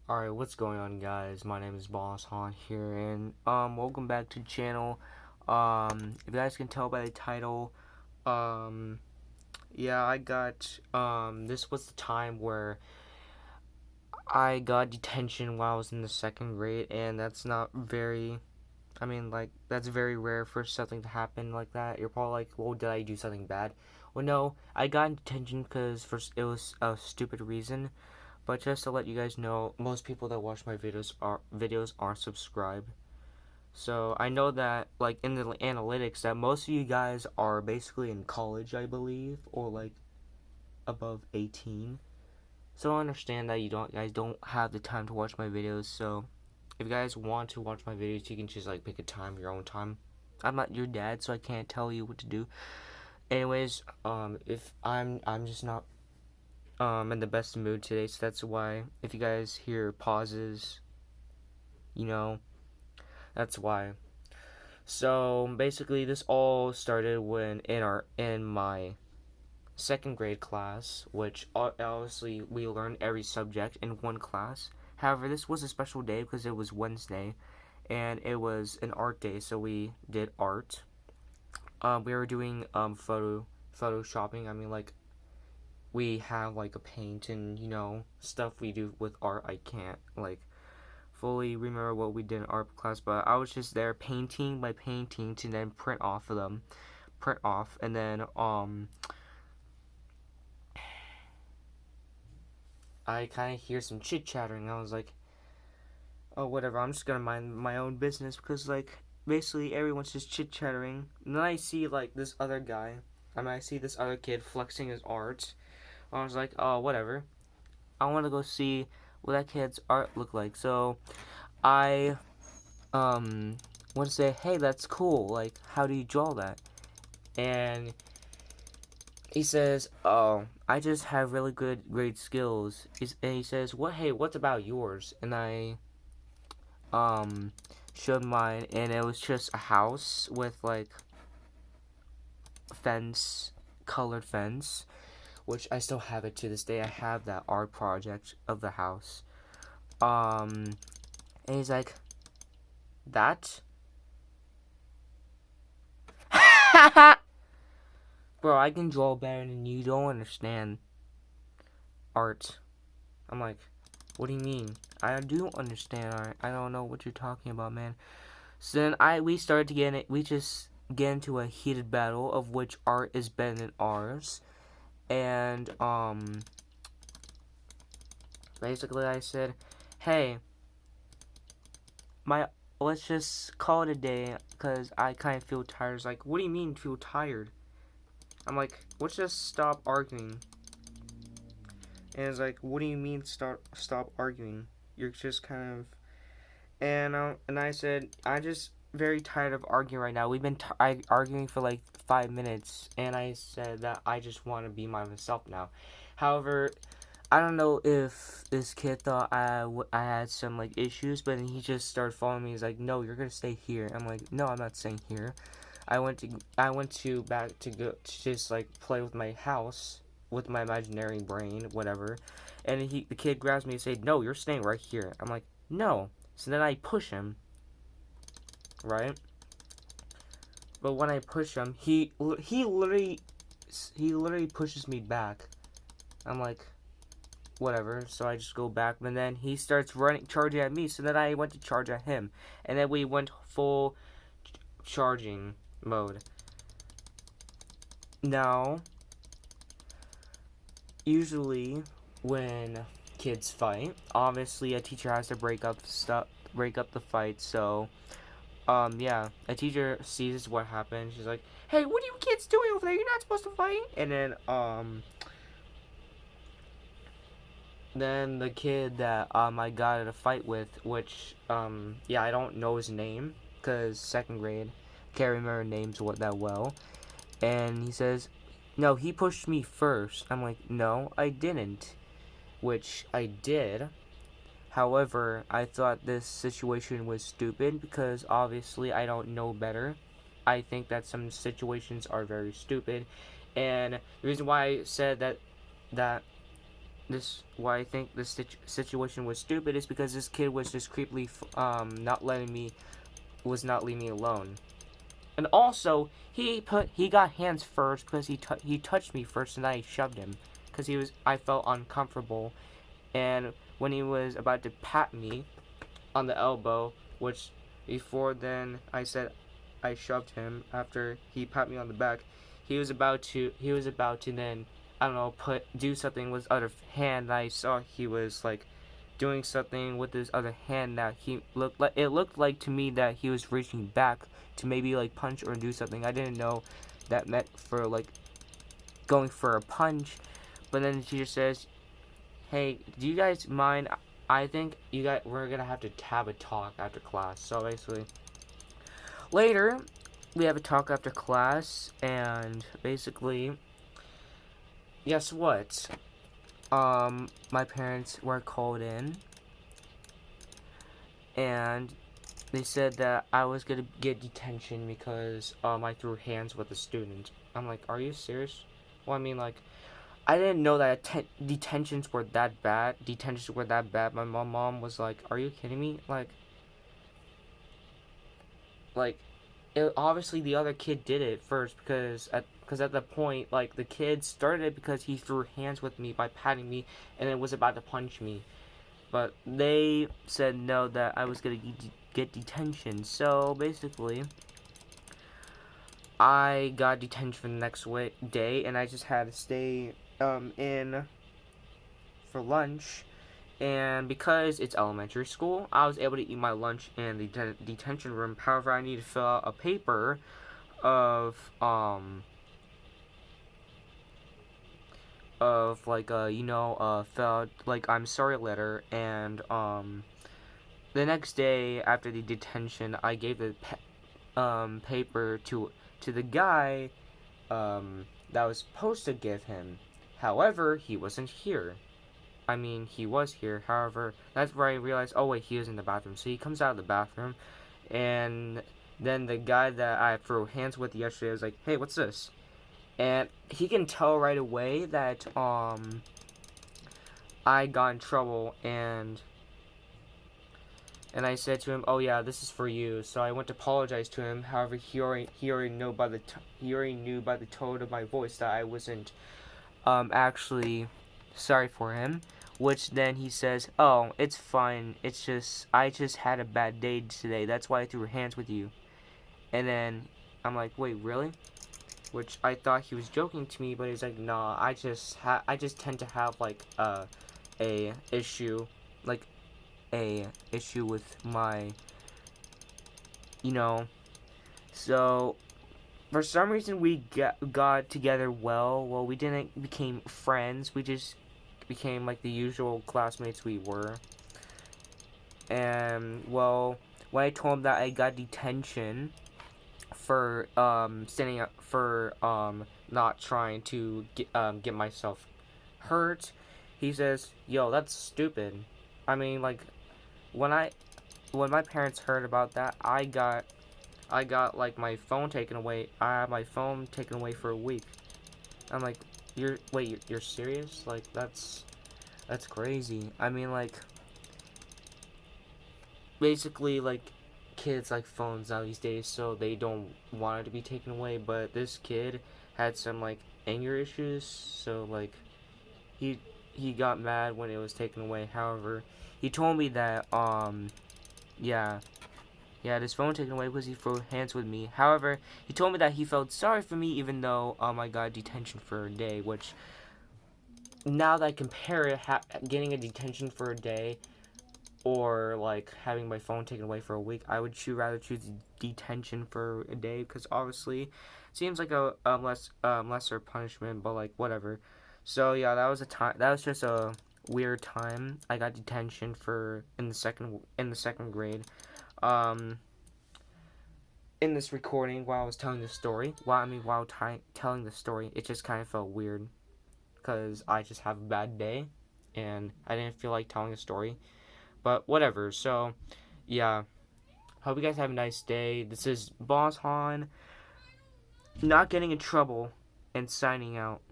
Alright, what's going on, guys? My name is Boss Han here, and welcome back to the channel. If you guys can tell by the title, um yeah, I got this was the time where I got detention while I was in the second grade, and that's not very, that's very rare for something to happen like that. You're probably like, well, did I do something bad? Well, no, I got in detention because first it was a stupid reason. But just to let you guys know, most people that watch my videos aren't subscribed. So I know that like in the analytics that most of you guys are basically in college, I believe, or like above 18. So I understand that you guys don't have the time to watch my videos. So if you guys want to watch my videos, you can just like pick a time, your own time. I'm not your dad, so I can't tell you what to do. Anyways, if I'm just not in the best mood today, so that's why if you guys hear pauses, you know, that's why. So basically, this all started when in my second grade class, which obviously we learned every subject in one class. However, this was a special day because it was Wednesday, and it was an art day, so we did art. We were doing photoshopping. Like we have like a paint and stuff we do with art. I can't like fully remember what we did in art class, but I was just there painting by painting to then print off, and then I kind of hear some chit chattering. I was like, oh whatever, I'm just gonna mind my own business because like basically everyone's just chit chattering. And then I see like this other guy. I see this other kid flexing his art. I was like, oh whatever. I want to go see what that kid's art looked like. So I want to say, hey, that's cool. Like, how do you draw that? And he says, oh, I just have really great skills. And he says, what? Hey, what's about yours? And I um showed mine, and it was just a house with like fence, colored fence, which I still have it to this day. I have that art project of the house. And he's like, that? Bro, I can draw better than you. Don't understand art. I'm like, what do you mean? I do understand art. I don't know what you're talking about, man. So then we started to we just get into a heated battle of which art is better than ours. And basically I said, hey, let's just call it a day because I kind of feel tired. It's like, what do you mean feel tired? I'm like, let's just stop arguing. And it's like, what do you mean stop arguing? You're just kind of and I said, I'm just very tired of arguing right now. We've been arguing for like 5 minutes, and I said that I just want to be myself now. However, I don't know if this kid thought I had some like issues, but then he just started following me. He's like, no, you're gonna stay here. I'm like, no, I'm not staying here. I went to back to go to just like play with my house with my imaginary brain, whatever. And the kid grabs me and said, no, you're staying right here. I'm like, no. So then I push him, right? But when I push him, he literally pushes me back. I'm like, whatever. So I just go back, and then he starts charging at me. So then I went to charge at him, and then we went full charging mode. Now, usually when kids fight, obviously a teacher has to break up the fight. So yeah, a teacher sees what happened. She's like, hey, what are you kids doing over there? You're not supposed to fight. And then the kid that I got in a fight with, which yeah, I don't know his name because second grade, can't remember names that well. And he says, no, he pushed me first. I'm like, no, I didn't, which I did. However, I thought this situation was stupid because obviously I don't know better. I think that some situations are very stupid, and the reason why I said that why I think this situation was stupid is because this kid was just creepily not letting me was not leaving me alone. And also, he got hands first because he touched me first and I shoved him because I felt uncomfortable. And when he was about to pat me on the elbow, which before then I said I shoved him after he pat me on the back, he was about to then, I don't know, do something with his other hand. And I saw he was like doing something with his other hand that it looked like to me that he was reaching back to maybe like punch or do something. I didn't know that meant for like going for a punch. But then the teacher says, "Hey, do you guys mind? I think we're gonna have to have a talk after class." So basically, later we have a talk after class, and basically, guess what? My parents were called in, and they said that I was gonna get detention because I threw hands with a student. I'm like, are you serious? Well, I mean, like, I didn't know that detentions were that bad. Detentions were that bad. My mom was like, "Are you kidding me?" Obviously the other kid did it first because at the point, like, the kid started it because he threw hands with me by patting me and then was about to punch me. But they said no, that I was gonna get detention. So basically, I got detention for the next day, and I just had to stay in for lunch. And because it's elementary school, I was able to eat my lunch in the detention room. However, I need to fill out a paper of like fill out like I'm sorry letter. And the next day after the detention, I gave the paper to the guy that was supposed to give him. However, he wasn't here. I mean, he was here. However, that's where I realized, oh wait, he was in the bathroom. So he comes out of the bathroom, and then the guy that I threw hands with yesterday was like, "Hey, what's this?" And he can tell right away that I got in trouble, and I said to him, "Oh yeah, this is for you." So I went to apologize to him. However, he already knew by the tone of my voice that I wasn't actually sorry for him. Which then he says, "Oh, it's fine. I just had a bad day today. That's why I threw hands with you." And then I'm like, "Wait, really?" Which I thought he was joking to me, but he's like, "Nah, I just tend to have like a issue, like a issue with my, you know." So for some reason we got together well. Well, we didn't became friends. We just became like the usual classmates we were. And well, when I told him that I got detention for standing up for not trying to get myself hurt, he says, "Yo, that's stupid." I mean, like, when my parents heard about that, I got like my phone taken away. I had my phone taken away for a week. I'm like, you're serious? Like, that's crazy. I mean, like, basically, like, kids like phones now these days, so they don't want it to be taken away. But this kid had some like anger issues, so like he he got mad when it was taken away. However, he told me that yeah, he had his phone taken away because he threw hands with me. However, he told me that he felt sorry for me even though I got detention for a day. Which, now that I compare it, getting a detention for a day or like having my phone taken away for a week, I would rather choose detention for a day because obviously it seems like a lesser punishment, but like whatever. So yeah, that was a time. That was just a weird time. I got detention for in the second grade. Um, in this recording, while I was telling the story, telling the story, it just kind of felt weird because I just have a bad day, and I didn't feel like telling a story. But whatever. So yeah, hope you guys have a nice day. This is Boss Han, not getting in trouble, and signing out.